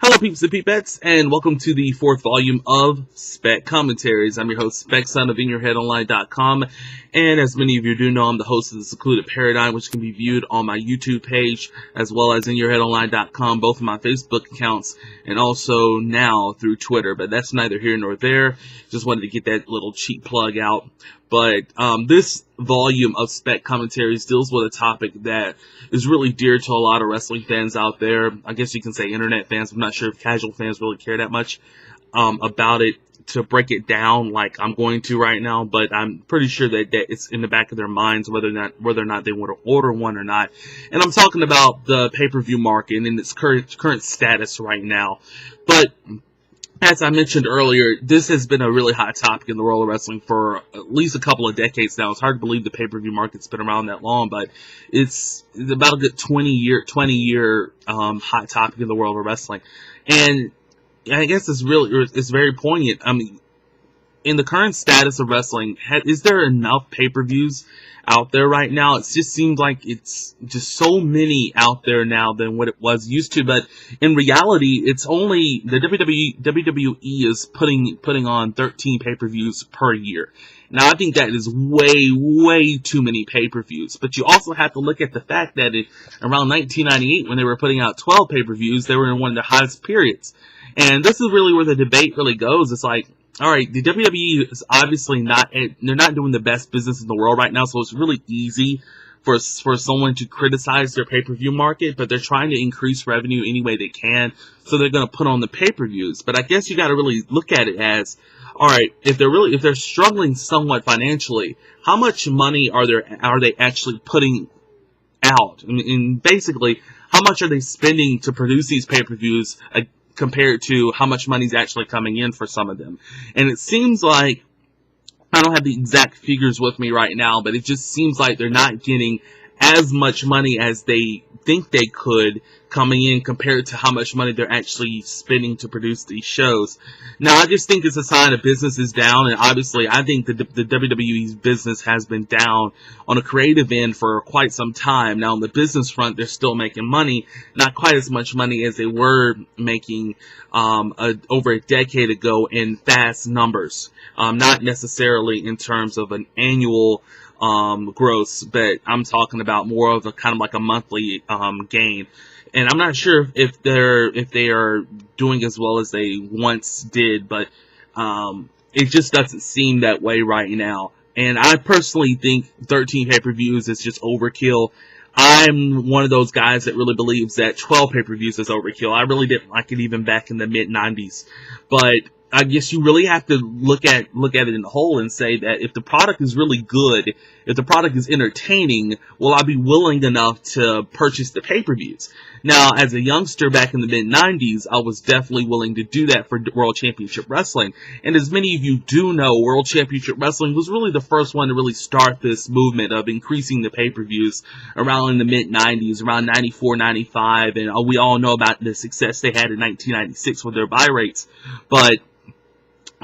Hello peeps and peepettes, and welcome to the fourth volume of Spec Commentaries. I'm your host, Spec Son of InYourHeadOnline.com, and as many of you do know, I'm the host of The Secluded Paradigm, which can be viewed on my YouTube page, as well as InYourHeadOnline.com, both of my Facebook accounts, and also now through Twitter, but that's neither here nor there. Just wanted to get that little cheap plug out. But this volume of Spec Commentaries deals with a topic that is really dear to a lot of wrestling fans out there. I guess you can say internet fans. I'm not sure if casual fans really care that much about it to break it down like I'm going to right now. But I'm pretty sure that it's in the back of their minds whether or not they want to order one or not. And I'm talking about the pay-per-view market and its current status right now. But as I mentioned earlier, this has been a really hot topic in the world of wrestling for at least a couple of decades now. It's hard to believe the pay-per-view market's been around that long, but it's about a good 20-year hot topic in the world of wrestling. And I guess it's very poignant. I mean, in the current status of wrestling, is there enough pay-per-views out there right now? It just seems like it's just so many out there now than what it was used to. But in reality, it's only the WWE is putting on 13 pay-per-views per year. Now, I think that is way too many pay-per-views. But you also have to look at the fact that around 1998, when they were putting out 12 pay-per-views, they were in one of their hottest periods. And this is really where the debate really goes. It's like, all right, the WWE is obviously they're not doing the best business in the world right now, so it's really easy for someone to criticize their pay-per-view market, but they're trying to increase revenue any way they can, so they're going to put on the pay-per-views. But I guess you got to really look at it as, all right, if they're struggling somewhat financially, how much money are they actually putting out? I mean, and basically, how much are they spending to produce these pay-per-views compared to how much money's actually coming in for some of them? And it seems like, I don't have the exact figures with me right now, but it just seems like they're not getting as much money as they think they could coming in compared to how much money they're actually spending to produce these shows. Now, I just think it's a sign of business is down, and obviously I think the WWE's business has been down on a creative end for quite some time. Now, on the business front, they're still making money, not quite as much money as they were making over a decade ago in fast numbers. Not necessarily in terms of an annual gross, but I'm talking about more of a kind of like a monthly gain. And I'm not sure if they are doing as well as they once did, but it just doesn't seem that way right now. And I personally think 13 pay-per-views is just overkill. I'm one of those guys that really believes that 12 pay-per-views is overkill. I really didn't like it even back in the mid-90s, but I guess you really have to look at it in the whole and say that if the product is really good, if the product is entertaining, will I be willing enough to purchase the pay-per-views? Now, as a youngster back in the mid-90s, I was definitely willing to do that for World Championship Wrestling. And as many of you do know, World Championship Wrestling was really the first one to really start this movement of increasing the pay-per-views around in the mid-90s, around 94, 95, and we all know about the success they had in 1996 with their buy rates. But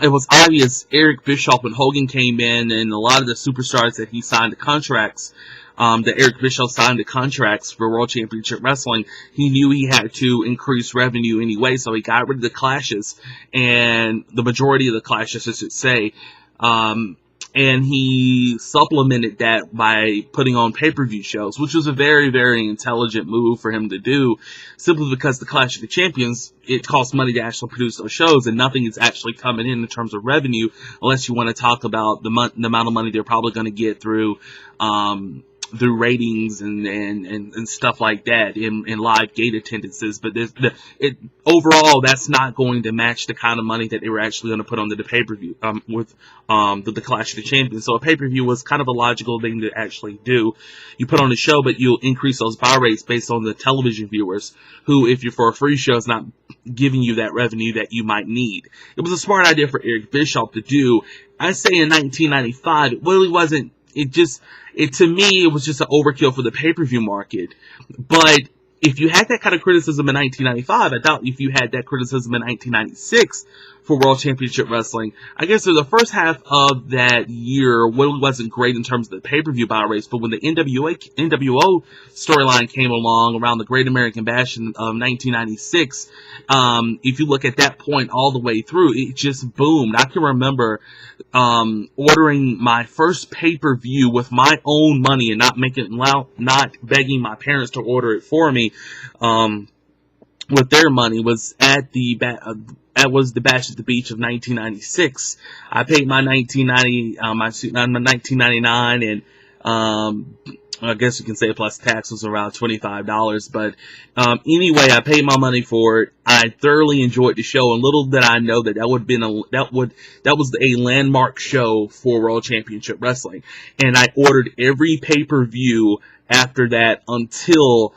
it was obvious Eric Bischoff and Hogan came in, and a lot of the superstars that he signed the contracts, that Eric Bischoff signed the contracts for World Championship Wrestling, he knew he had to increase revenue anyway, so he got rid of the clashes, and the majority of the clashes, I should say, and he supplemented that by putting on pay-per-view shows, which was a very intelligent move for him to do, simply because the Clash of the Champions, it costs money to actually produce those shows, and nothing is actually coming in terms of revenue, unless you want to talk about the amount of money they're probably going to get through ratings and stuff like that in live gate attendances. But overall, that's not going to match the kind of money that they were actually going to put on the pay-per-view with the Clash of the Champions. So a pay-per-view was kind of a logical thing to actually do. You put on a show, but you'll increase those buy rates based on the television viewers, who, if you're for a free show, is not giving you that revenue that you might need. It was a smart idea for Eric Bischoff to do. I say in 1995, it really wasn't. To me, it was just an overkill for the pay-per-view market. But if you had that kind of criticism in 1995, I doubt if you had that criticism in 1996 for World Championship Wrestling. I guess the first half of that year really wasn't great in terms of the pay-per-view buy rates, but when the NWO storyline came along around the Great American Bash of 1996, if you look at that point all the way through, it just boomed. I can remember ordering my first pay-per-view with my own money and not begging my parents to order it for me with their money, was at the Bash at the Beach of 1996. I paid my 1999, and I guess you can say plus tax was around $25. But anyway, I paid my money for it. I thoroughly enjoyed the show, and little did I know that was a landmark show for World Championship Wrestling. And I ordered every pay-per-view after that until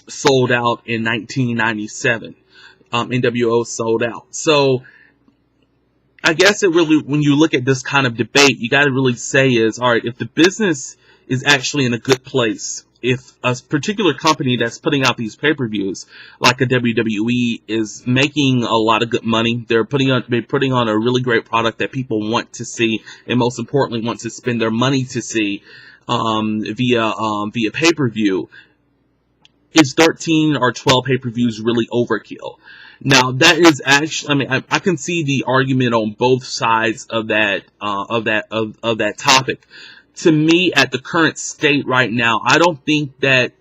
sold out in 1997. NWO sold out. So I guess it really, when you look at this kind of debate, you got to really say is, all right, if the business is actually in a good place, if a particular company that's putting out these pay-per-views, like a WWE, is making a lot of good money, they're putting on a really great product that people want to see, and most importantly want to spend their money to see via pay-per-view, is 13 or 12 pay-per-views really overkill? Now, that is actually, I can see the argument on both sides of that topic. To me, at the current state right now, I don't think that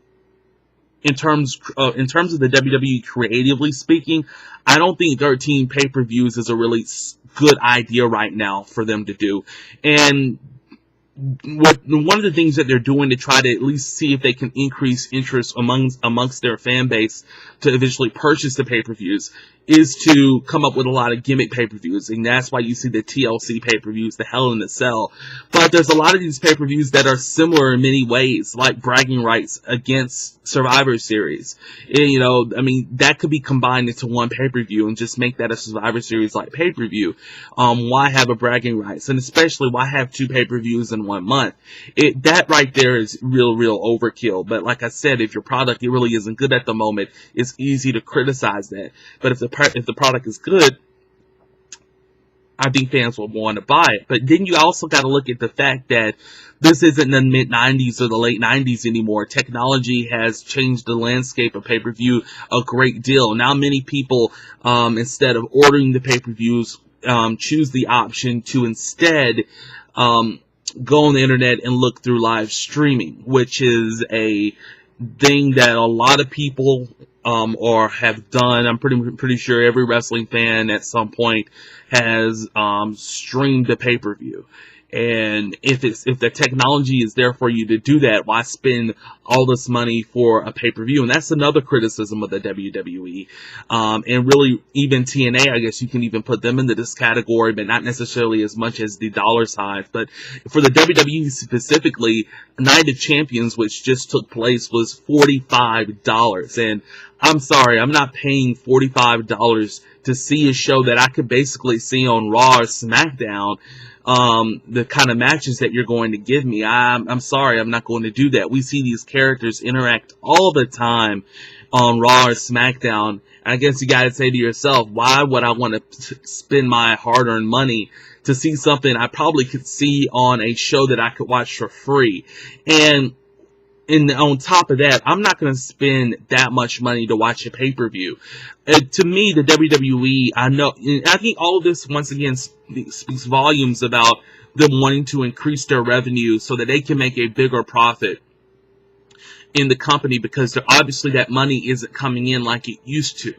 in terms of the WWE creatively speaking, I don't think 13 pay-per-views is a really good idea right now for them to do. And one of the things that they're doing to try to at least see if they can increase interest amongst their fan base to eventually purchase the pay-per-views is to come up with a lot of gimmick pay-per-views, and that's why you see the TLC pay-per-views, the Hell in a Cell. But there's a lot of these pay-per-views that are similar in many ways, like bragging rights against Survivor Series. And, that could be combined into one pay-per-view and just make that a Survivor Series like pay-per-view. Why have a bragging rights? And especially, why have two pay-per-views in 1 month? That right there is real overkill. But like I said, if your product really isn't good at the moment, it's easy to criticize that. But if the product is good, I think fans will want to buy it. But then you also got to look at the fact that this isn't the mid-90s or the late 90s anymore. Technology has changed the landscape of pay-per-view a great deal. Now many people, instead of ordering the pay-per-views, choose the option to instead go on the internet and look through live streaming, which is a thing that a lot of people or have done. I'm pretty sure every wrestling fan at some point has streamed a pay-per-view. And if the technology is there for you to do that, why spend all this money for a pay-per-view? And that's another criticism of the WWE. And really, even TNA, I guess you can even put them into this category, but not necessarily as much as the dollar side. But for the WWE specifically, Night of Champions, which just took place, was $45. And I'm sorry, I'm not paying $45 to see a show that I could basically see on Raw or SmackDown. The kind of matches that you're going to give me. I'm sorry, I'm not going to do that. We see these characters interact all the time on Raw or SmackDown. And I guess you gotta say to yourself, why would I want to spend my hard-earned money to see something I probably could see on a show that I could watch for free? And on top of that, I'm not going to spend that much money to watch a pay-per-view. To me, the WWE, I think all of this, once again, speaks volumes about them wanting to increase their revenue so that they can make a bigger profit in the company, because obviously that money isn't coming in like it used to.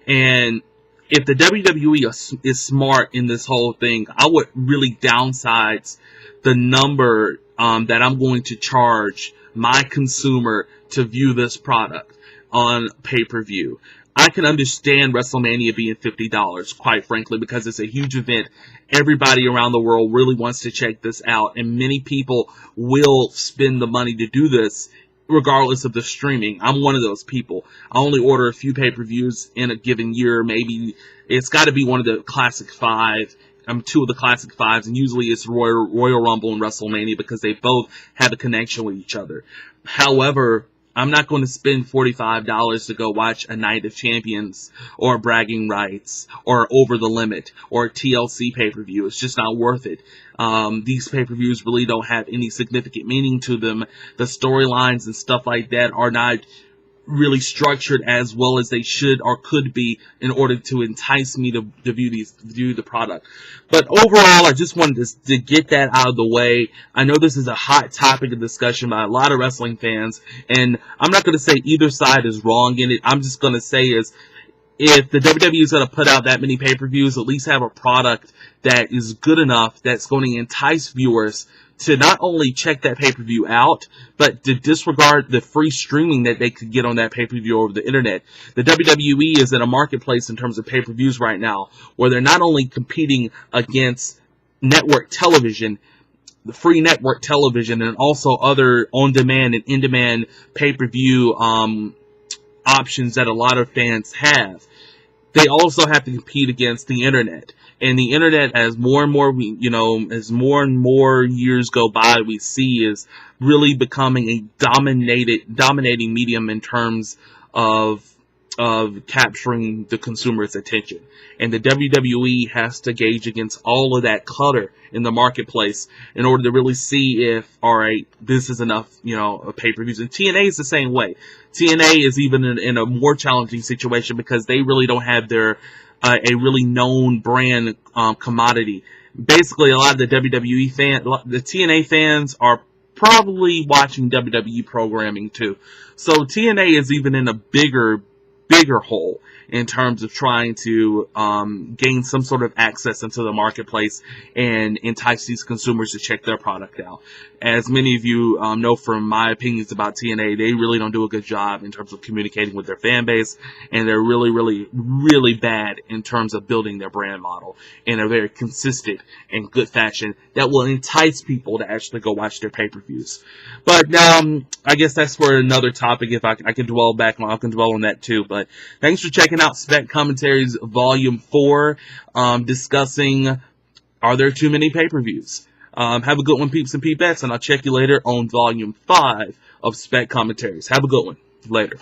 And if the WWE is smart in this whole thing, I would really downsize the number that I'm going to charge my consumer to view this product on pay-per-view. I can understand WrestleMania being $50, quite frankly, because it's a huge event. Everybody around the world really wants to check this out, and many people will spend the money to do this regardless of the streaming. I'm one of those people. I only order a few pay-per-views in a given year. Maybe it's got to be one of the classic five. Two of the classic fives, and usually it's Royal Rumble and WrestleMania, because they both have a connection with each other. However, I'm not going to spend $45 to go watch a Night of Champions or Bragging Rights or Over the Limit or TLC pay-per-view. It's just not worth it. These pay-per-views really don't have any significant meaning to them. The storylines and stuff like that are not really structured as well as they should or could be in order to entice me to view the product. But overall, I just wanted to get that out of the way. I know this is a hot topic of discussion by a lot of wrestling fans, and I'm not going to say either side is wrong in it. I'm just going to say is, if the WWE is going to put out that many pay-per-views, at least have a product that is good enough that's going to entice viewers to not only check that pay-per-view out, but to disregard the free streaming that they could get on that pay-per-view over the internet. The WWE is in a marketplace in terms of pay-per-views right now, where they're not only competing against network television, the free network television, and also other on-demand and in-demand pay-per-view options that a lot of fans have. They also have to compete against the internet. And the internet, as more and more, as more and more years go by, we see is really becoming a dominating medium in terms of capturing the consumer's attention. And the WWE has to gauge against all of that clutter in the marketplace in order to really see if, all right, this is enough, of pay-per-views. And TNA is the same way. TNA is even in a more challenging situation because they really don't have their a really known brand commodity. Basically, a lot of the WWE fans, the TNA fans, are probably watching WWE programming too. So TNA is even in a bigger hole in terms of trying to gain some sort of access into the marketplace and entice these consumers to check their product out. As many of you know from my opinions about TNA, they really don't do a good job in terms of communicating with their fan base, and they're really bad in terms of building their brand model in a very consistent and good fashion that will entice people to actually go watch their pay-per-views. But I guess that's for another topic. If I can dwell on that too. But thanks for checking out Spec Commentaries Volume 4, discussing, are there too many pay-per-views? Have a good one, peeps and peepettes, and I'll check you later on Volume 5 of Spec Commentaries. Have a good one. Later.